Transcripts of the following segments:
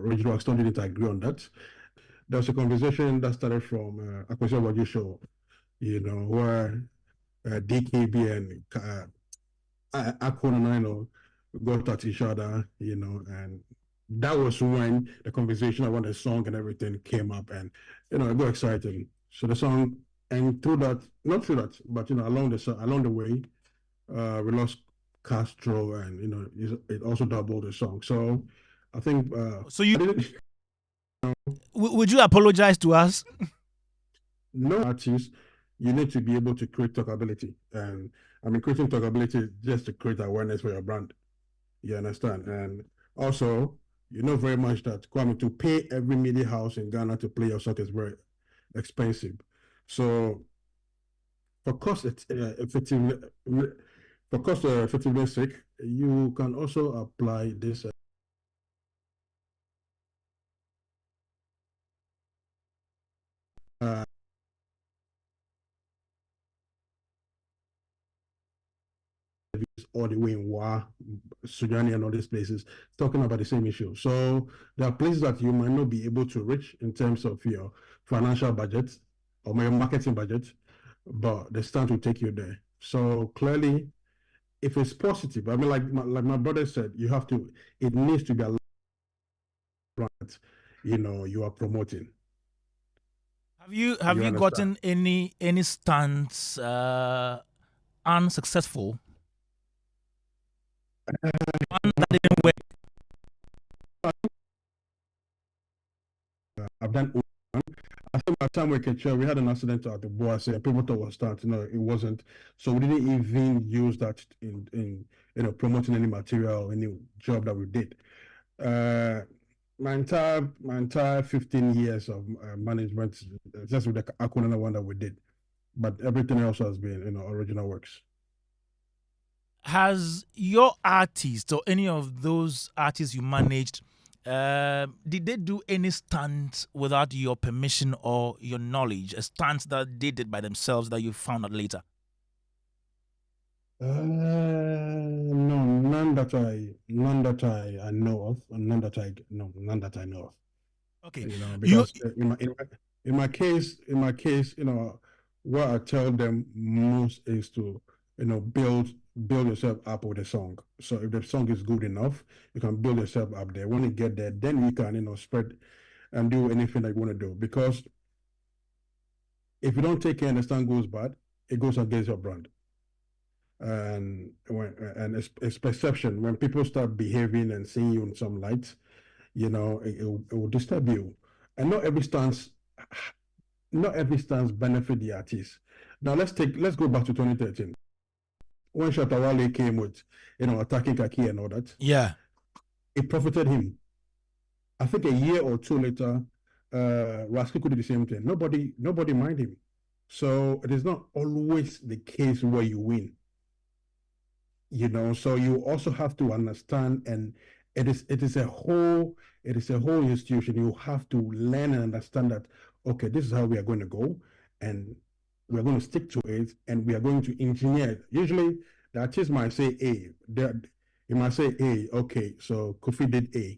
original actor didn't agree on that. There was a conversation that started from Akwesi Waji show, where DKB and Akon and got at each other, and that was when the conversation about the song and everything came up, and it got exciting. So the song, and through that, not through that, but along the way, we lost Castro, and it also doubled the song. So I think. So would you apologize to us? No, artists, you need to be able to create talkability, and creating talkability just to create awareness for your brand. You understand? And also, you know very much that Kwame, to pay every media house in Ghana to play your song is very expensive. So for cost effectiveness sake, you can also apply this. All the way in Wa, Sudan, and all these places, talking about the same issue. So there are places that you might not be able to reach in terms of your financial budget or your marketing budget, but the stunt will take you there. So clearly, if it's positive, like my brother said, it needs to be a brand, you are promoting. Have you gotten any stunts unsuccessful? One that didn't work. I've done one. I think by the time we can share, we had an accident at the Boise, and people thought it was stunt. It wasn't. So we didn't even use that in promoting any material, any job that we did. My entire 15 years of management, just with the Akunana one that we did, but everything else has been original works. Has your artist or any of those artists you managed, did they do any stunts without your permission or your knowledge? A stunt that they did by themselves that you found out later? No, none that I know of, and none that I know of. Okay, because in my case, what I tell them most is to build yourself up with a song. So if the song is good enough, you can build yourself up there. When you get there, then you can spread and do anything that you want to do. Because if you don't take care and the song goes bad, it goes against your brand. And it's perception. When people start behaving and seeing you in some light, it will disturb you. And not every stance benefit the artist. Now let's go back to 2013 when Shatta Wale came with attacking Kaki and all that. Yeah, it profited him. I think a year or two later, Rascal could do the same thing. Nobody mind him. So it is not always the case where you win. So you also have to understand, and it is a whole institution. You have to learn and understand that, okay, this is how we are going to go, and we're going to stick to it, and we are going to engineer. Usually the artist might say A. He might say A, okay, so Kofi did A.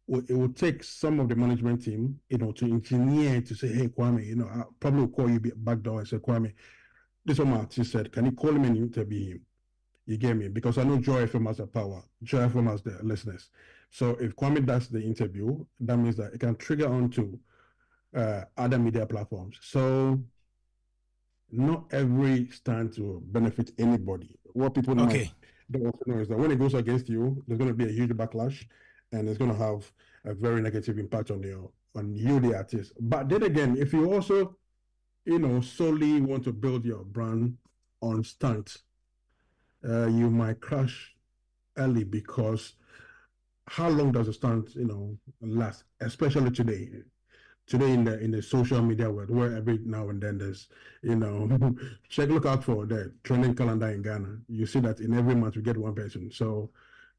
It will take some of the management team, to engineer, to say, hey, Kwame, I probably will call you back door and say, Kwame, this is what my artist said. Can you call him and interview him? You get me? Because I know Joy FM has the power. Joy FM has the listeners. So if Kwame does the interview, that means that it can trigger onto other media platforms. So not every stunt will benefit anybody. What people don't also know is that when it goes against you, there's going to be a huge backlash, and it's going to have a very negative impact on you, the artist. But then again, if you also, solely want to build your brand on stunts, you might crash early, because how long does a stunt, last? Especially today in the social media world, where every now and then there's, look out for the trending calendar in Ghana. You see that in every month we get one person. So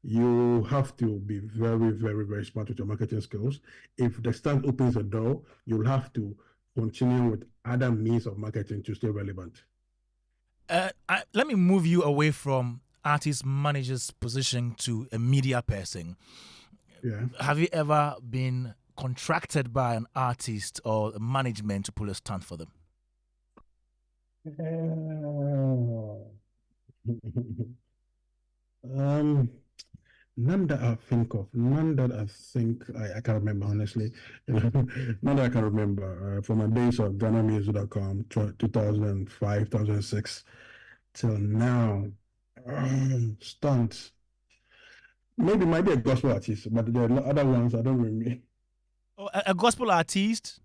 you have to be very, very, very smart with your marketing skills. If the stunt opens a door, you'll have to continue with other means of marketing to stay relevant. Let me move you away from artist manager's position to a media person. Yeah. Have you ever been contracted by an artist or management to pull a stunt for them? um, None that I think of. None that I think I can remember, honestly. None that I can remember. From my days of GhanaMusic.com, 2005, 2006, till now. Stunts. Maybe might be a gospel artist, but there are other ones I don't remember. Oh, a gospel artist?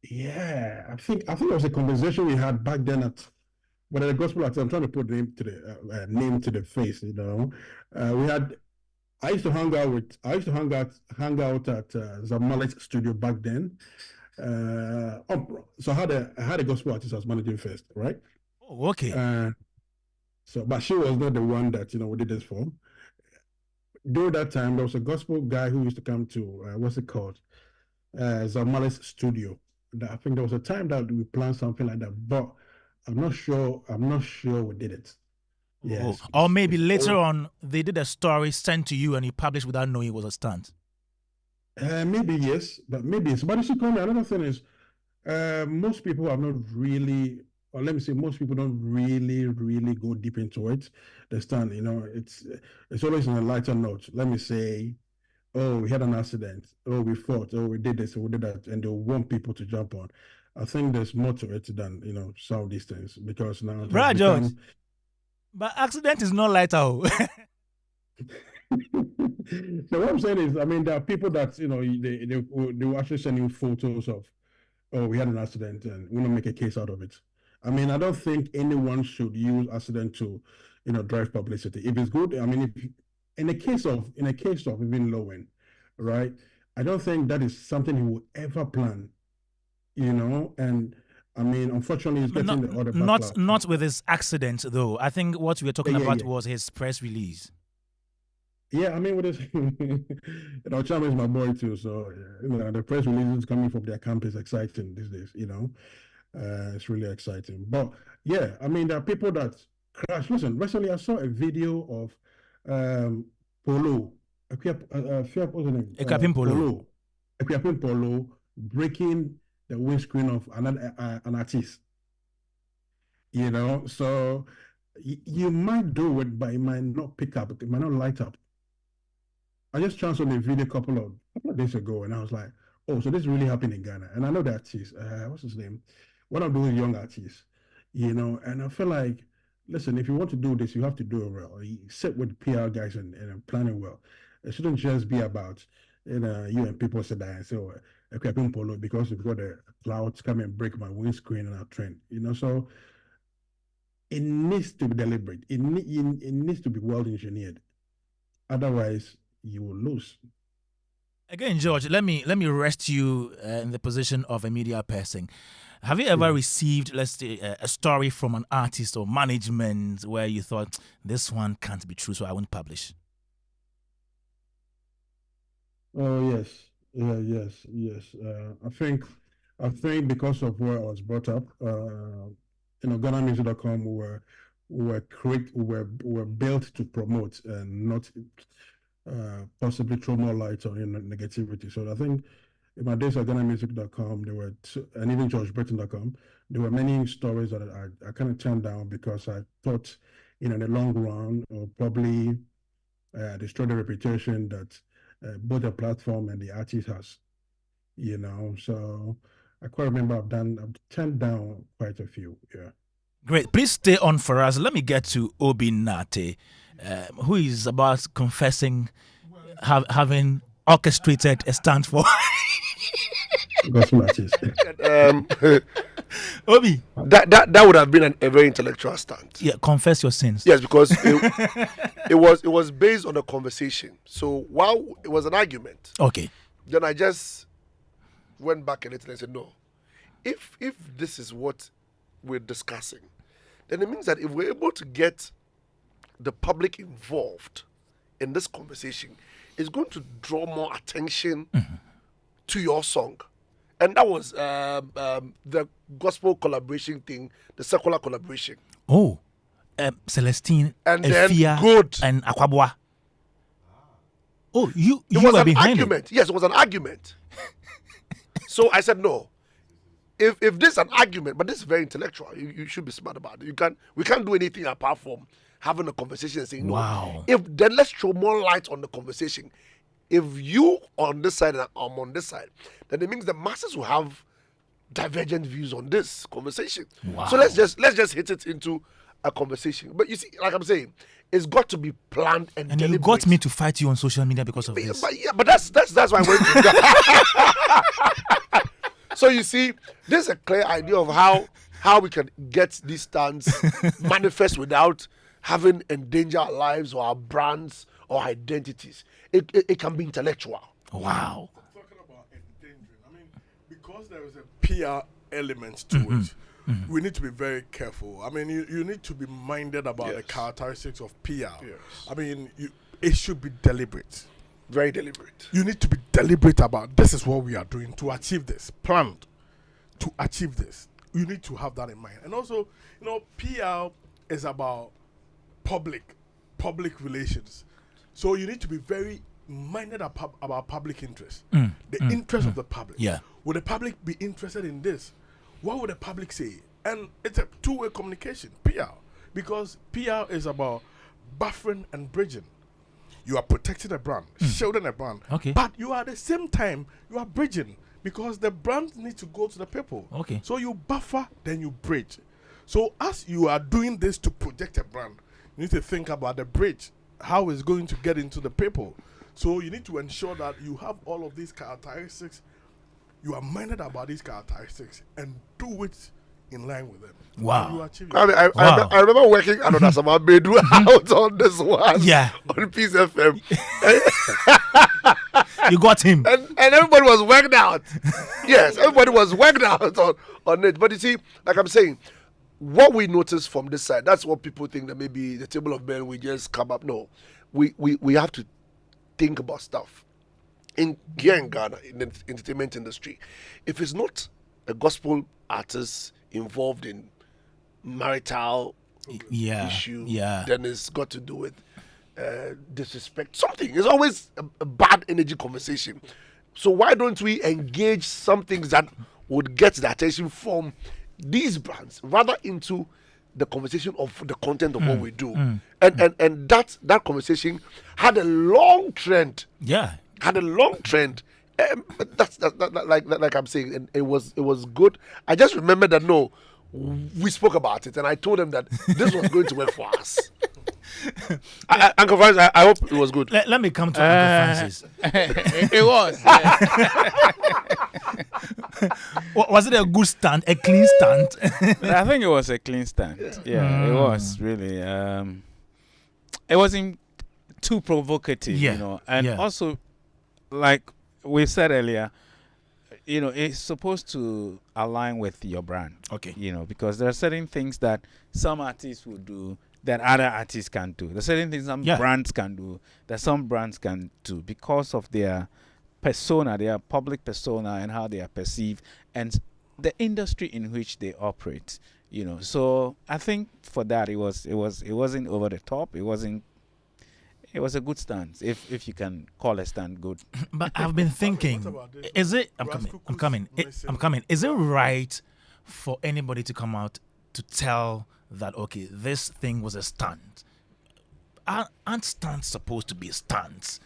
Yeah, I think it was a conversation we had back then at when the gospel artist. I'm trying to put name to the face. We had. I used to hang out at Zamalek's studio back then. So I had a gospel artist as managing first, right? Oh, okay. But she was not the one that we did this for. During that time, there was a gospel guy who used to come to what's it called, Zamalek's studio. I think there was a time that we planned something like that, but I'm not sure. I'm not sure we did it. Oh. Yes, Or maybe later on they did a story sent to you and you published without knowing it was a stunt. Maybe yes, but maybe it's. But you see, Kwame, another thing is, most people are not really, or let me say, most people don't really go deep into it. They stand, it's always on a lighter note. Let me say, oh, we had an accident. Oh, we fought. Oh, we did this. We did that, and they want people to jump on. I think there's more to it than some of these things because now it has Right, George. become. But accident is not lighter. So what I'm saying is, I mean, there are people that they will actually send you photos of, oh, we had an accident, and we want to make a case out of it. I mean, I don't think anyone should use accident to, drive publicity. If it's good, I mean, if in a case of even Lowen, right? I don't think that is something he will ever plan, and I mean, unfortunately, he's getting the other backlash. Not with his accident though. I think what we were talking about was his press release. Yeah, I mean, with this, Chama is my boy too. So, the press releases coming from their camp is exciting these days. It's really exciting. But yeah, I mean, there are people that crash. Listen, recently I saw a video of Polo, what's the name? Ekwapim Polo. Ekwapim Polo breaking the windscreen of an artist. So you might do it, but it might not pick up. It might not light up. I just transferred the video a couple of days ago, and I was like, "Oh, so this really happened in Ghana." And I know the artist. What's his name? One of those young artists, And I feel like, listen, if you want to do this, you have to do it well. You sit with PR guys and plan it well. It shouldn't just be about you and people sit there and say, "Oh, Ekwapim Polo," because we've got the clouds come and break my windscreen and our trend. So it needs to be deliberate. It needs to be well engineered. Otherwise, you will lose. Again, George, let me rest you in the position of a media person. Have you ever received, let's say, a story from an artist or management where you thought this one can't be true, so I won't publish? Oh yes, yes. I think because of where I was brought up, GhanaMusic.com were built to promote and not possibly throw more light on negativity. So I think in my days at GhanaMusic.com, and even GeorgeBritton.com, there were many stories that I kind of turned down because I thought, in the long run, or probably destroy the reputation that both the platform and the artist has. So I quite remember I've turned down quite a few. Yeah. Great. Please stay on for us. Let me get to Obi Nate, who is about confessing having orchestrated a stunt for gospel artist. Obi. That would have been a very intellectual stunt. Yeah, confess your sins. Yes, because it was based on a conversation. So while it was an argument, okay, then I just went back a little and said, no, if this is what we're discussing, then it means that if we're able to get the public involved in this conversation, it's going to draw more attention to your song. And that was the gospel collaboration thing, the secular collaboration. Oh, Celestine, and Efia, then good and Akwabwa. Oh, you It was were an behind argument. Yes, it was an argument. So I said no. If this is an argument, but this is very intellectual, you should be smart about it. We can't do anything apart from having a conversation and saying Wow. no. Then let's throw more light on the conversation. If you on this side and I'm on this side, then it means the masses will have divergent views on this conversation. Wow. So let's just hit it into a conversation. But you see, like I'm saying, it's got to be planned and And you deliberate. got me to fight you on social media because of this. But that's why I went to So you see, there's a clear idea of how we can get these stunts manifest without having endanger our lives or our brands or identities. It can be intellectual. Wow. Talking about endangering, I mean, because there is a PR element to it, we need to be very careful. I mean, you need to be minded about the characteristics of PR. Yes. I mean, it should be deliberate. Very deliberate. You need to be deliberate about this is what we are doing to achieve this, planned to achieve this. You need to have that in mind. And also, PR is about public relations. So you need to be very minded about public interest, the interest of the public. Yeah. Would the public be interested in this? What would the public say? And it's a two-way communication, PR, because PR is about buffering and bridging. You are protecting a brand, shielding a brand, Okay. but you are at the same time you are bridging because the brand needs to go to the people. Okay. So you buffer, then you bridge. So as you are doing this to project a brand, you need to think about the bridge, how it's going to get into the people. So you need to ensure that you have all of these characteristics. You are minded about these characteristics and do it in line with them. Wow. You achieve it. I mean, Wow. I remember working on Asama Bedu out on this one. Yeah. On Peace FM. You got him. and everybody was worked out. Yes, everybody was worked out on it. But you see, like I'm saying, what we notice from this side, that's what people think that maybe the table of men we just come up. No, we have to think about stuff. Here in Ghana, in the entertainment industry, if it's not a gospel artist involved in marital issue, Yeah. then it's got to do with disrespect. Something. It's always a bad energy conversation. So why don't we engage some things that would get the attention from these brands rather into the conversation of the content of what we do? And that conversation had a long trend. Yeah. Had a long trend. That's like I'm saying, and it was good. I just remember that we spoke about it, and I told them that this was going to work for us. Uncle Francis, I hope it was good. Let me come to Uncle Francis. It was. Was it a good stunt? A clean stunt? I think it was a clean stunt. Yeah, it was really. It wasn't too provocative, and also, like we said earlier, it's supposed to align with your brand. Okay. Because there are certain things that some artists will do that other artists can't do. There's certain things some brands can do that some brands can do because of their persona, their public persona, and how they are perceived, and the industry in which they operate. So I think for that it wasn't over the top. It was a good stance, if you can call a stand good. But I've been thinking, is it? I'm coming. Is it right for anybody to come out to tell that this thing was a stunt? Aren't stunts supposed to be stunts?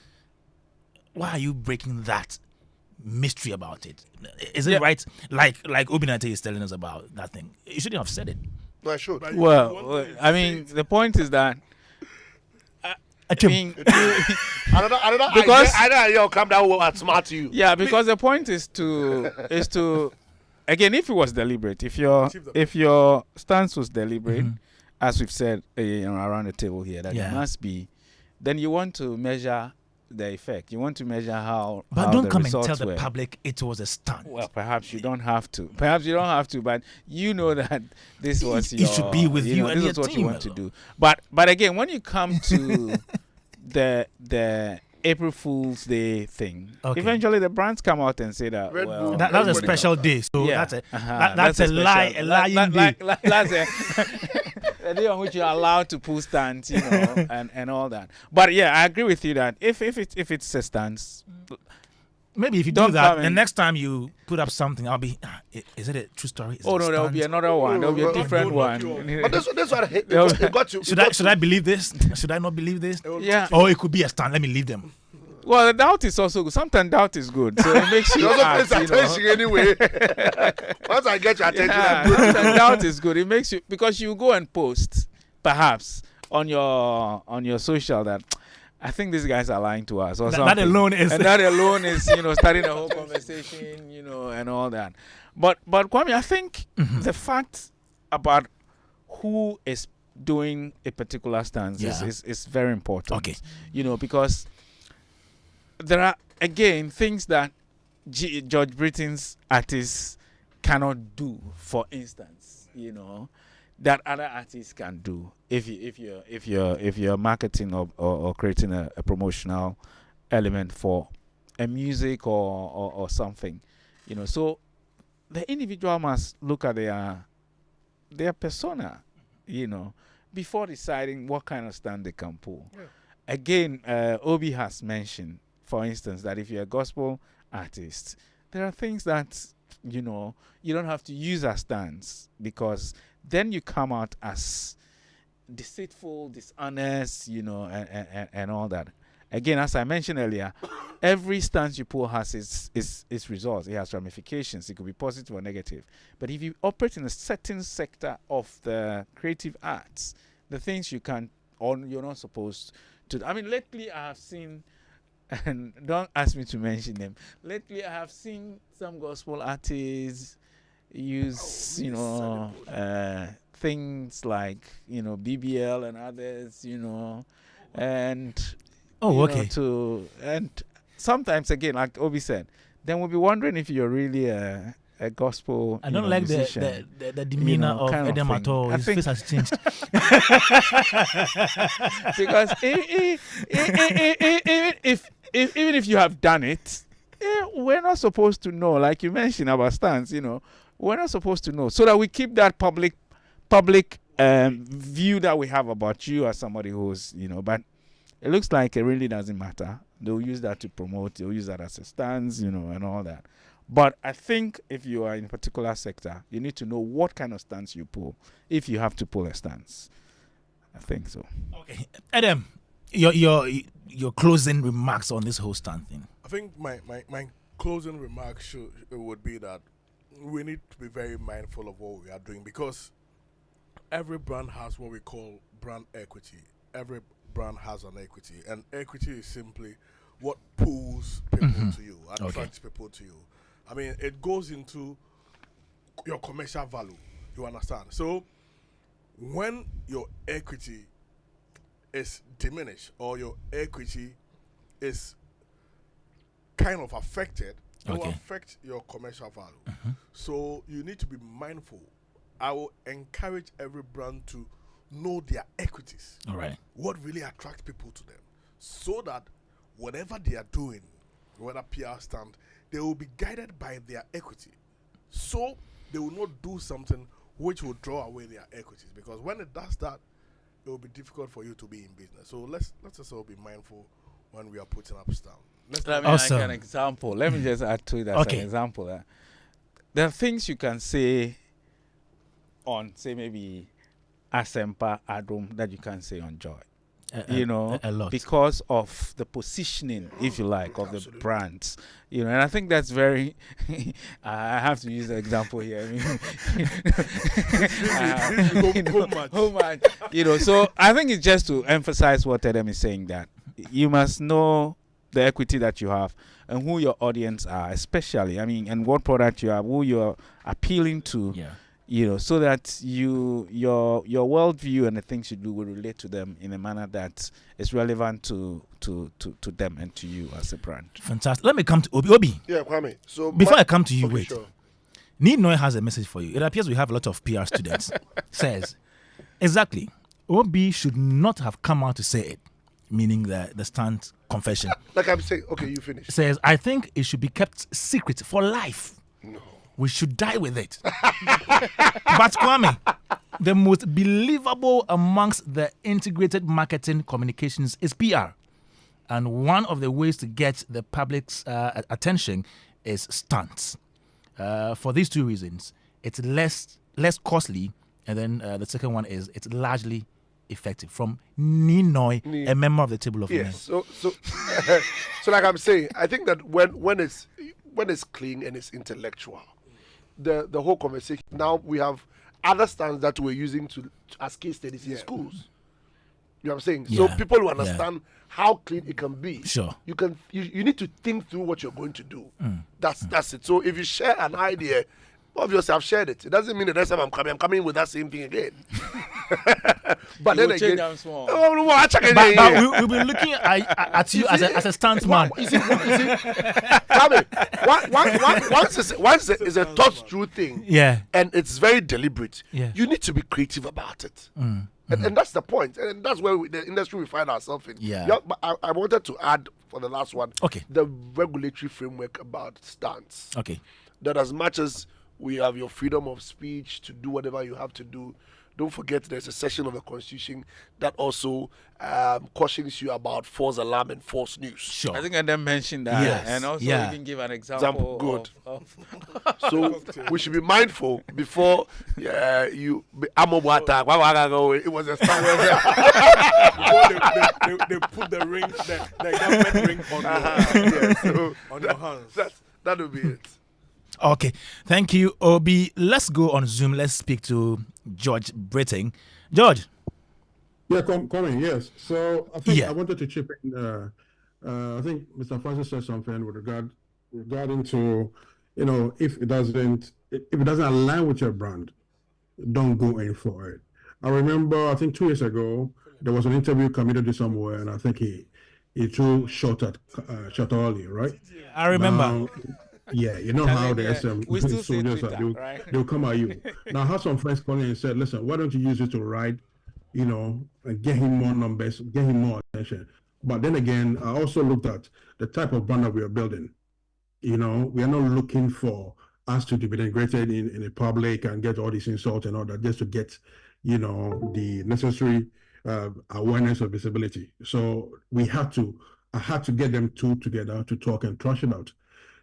Why are you breaking that mystery about it? Is it right? Like Obinate is telling us about that thing. You shouldn't have said it. No, I should. Well, I mean, the point is that. I don't know. Because I know you'll come down and smart to you. Yeah, because the point is to again, if it was deliberate, if your stance was deliberate, as we've said around the table here, that it must be, then you want to measure the effect. You want to measure how. But don't come and tell the public it was a stunt. Well, perhaps you don't have to. But you know that this was it should be with you and this your is what team. you want to do. But again, when you come to the April Fool's Day thing, eventually the brands come out and say that that was a special day. So that's a lie, a lying day. the day on which you're allowed to pull stunts, and all that. But yeah, I agree with you that if it's a stance, maybe if you don't do that, come the in. next time you put up something, I'll be. Is it a true story? Is it a There'll be stunt? another one. There'll be a No, different no, one. But that's what it got you. Should I believe this? Should I not believe this? Yeah. Or it could be a stunt. Let me leave them. Well, the doubt is also good. Sometimes doubt is good, so it makes You you also act, pays attention anyway. Once I get your attention, Yeah, I'm good. sometimes doubt is good. It makes you, because you go and post perhaps on your social that I think these guys are lying to us or something. That alone is. And that alone is starting a whole conversation, and all that. But Kwame, I think the fact about who is doing a particular stance is very important. Okay. Because there are, again, things that George Britain's artists cannot do, for instance, that other artists can do if you're marketing or creating a promotional element for a music or something, so the individual must look at their persona, before deciding what kind of stand they can pull. Yeah. Again, Obi has mentioned, for instance, that if you're a gospel artist, there are things that you don't have to use as stands, because then you come out as deceitful, dishonest, and all that. Again, as I mentioned earlier, every stance you pull has its results. It has ramifications. It could be positive or negative. But if you operate in a certain sector of the creative arts, the things you can or you're not supposed to. I mean, lately I have seen, and don't ask me to mention them. Lately I have seen some gospel artists use, things like, BBL and others, and and sometimes, again, like Obi said, then we'll be wondering if you're really a gospel. I don't like musician, the demeanor of kind of Edem thing. at all. I His think- face has changed. Because even if you have done it, we're not supposed to know. Like you mentioned about stance, we're not supposed to know, so that we keep that public view that we have about you as somebody who's, but it looks like it really doesn't matter. They'll use that to promote. They'll use that as a stance, and all that. But I think if you are in a particular sector, you need to know what kind of stance you pull, if you have to pull a stance. I think so. Okay, Edem, your closing remarks on this whole stunt thing. I think my closing remark would be that we need to be very mindful of what we are doing, because every brand has what we call brand equity. Every brand has an equity, and equity is simply what pulls people to you, attracts people to you. I mean, it goes into your commercial value. You understand? So when your equity is diminished or your equity is kind of affected, it will affect your commercial value. So you need to be mindful. I will encourage every brand to know their equities. All right. What really attracts people to them, so that whatever they are doing, whether PR stunt, they will be guided by their equity. So they will not do something which will draw away their equities, because when it does that, it will be difficult for you to be in business. So let's just all be mindful when we are putting up stuff. Let me Awesome. like an example. Let me just add to it as an example. There are things you can say on, say, maybe Asempa Adum that you can't say on Joy. A lot. Because of the positioning, if you like, of the brands, and I think that's very. I have to use the example here. How much, So I think it's just to emphasize what Edem is saying, that you must know the equity that you have and who your audience are, especially. I mean, and what product you have, who you're appealing to. Yeah. So that your worldview and the things you do will relate to them in a manner that is relevant to them and to you as a brand. Fantastic. Let me come to Obi. Obi, Yeah, Kwame. So before I come to you, wait. Sure. Need Noy has a message for you. It appears we have a lot of PR students. Says, exactly, Obi should not have come out to say it, meaning the stunt confession. Like I'm saying, okay, you finish. Says, I think it should be kept secret for life. No. we should die with it. But Kwame, the most believable amongst the integrated marketing communications is PR. And one of the ways to get the public's attention is stunts. For these two reasons, it's less costly, and then the second one is it's largely effective. From Ninoy, a member of the Table of Yes. Men. So so like I'm saying, I think that when it's clean and it's intellectual, the whole conversation. Now we have other stands that we're using as case studies in schools. You know what I'm saying? So people will understand how clean it can be. Sure. You need to think through what you're going to do. That's it. So if you share an idea, obviously I've shared it. It doesn't mean the next time I'm coming with that same thing again. But then again, we'll be looking at you as a stuntman. You see, once it's a thought through thing, and it's very deliberate, you need to be creative about it. And that's the point, and that's where the industry we find ourselves in. But I wanted to add for the last one, the regulatory framework about stunts. That as much as we have your freedom of speech to do whatever you have to do, don't forget there's a section of the Constitution that also cautions you about false alarm and false news. Sure. I think I didn't mention that. Yes. And also you can give an example. Good. So we should be mindful before you... It was a stand. they put the ring, the government ring on your hands. That would be it. Okay, thank you, Obi. Let's go on Zoom. Let's speak to George Britting. George. Yeah, coming. Yes. So I think I wanted to chip in. I think Mr. Francis said something with regarding to, if it doesn't align with your brand, don't go in for it. I remember, I think 2 years ago, there was an interview committed to somewhere, and I think he threw shot at Oli, right? I remember. Now, you know how the SM soldiers are. They'll come at you. Now, I had some friends calling and said, listen, why don't you use it to ride, and get him more numbers, get him more attention. But then again, I also looked at the type of brand that we are building. We are not looking for us to be denigrated in the public and get all these insults and all that just to get, the necessary awareness or visibility. So I had to get them two together to talk and thrash it out.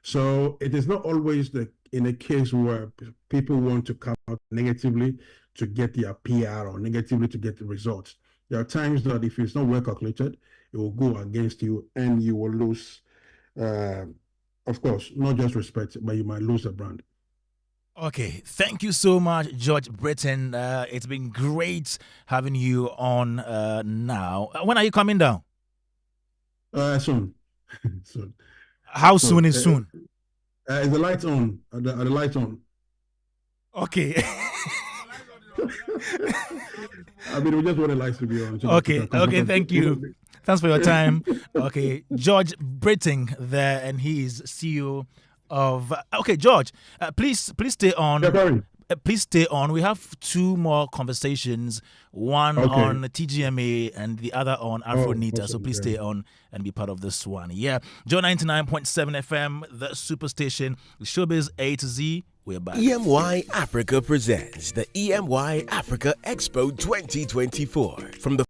So it is not always in a case where people want to come out negatively to get their PR or negatively to get the results. There are times that if it's not well calculated, it will go against you and you will lose, of course, not just respect, but you might lose the brand. Okay, thank you so much, George Britton. It's been great having you on now. When are you coming down? Soon. Soon. How soon is soon? Is the lights on? Are the lights on? Okay. I mean, we just want the lights to be on. Okay, thank you. Thanks for your time. Okay, George Britting there, and he is CEO of... Okay, George, please stay on. Yeah, please stay on. We have two more conversations, one on TGMA and the other on Afronita. So please stay on and be part of this one. Yeah. Joe 99.7 FM, the Superstation, Showbiz A to Z. We're back. EMY Africa presents the EMY Africa Expo 2024 from the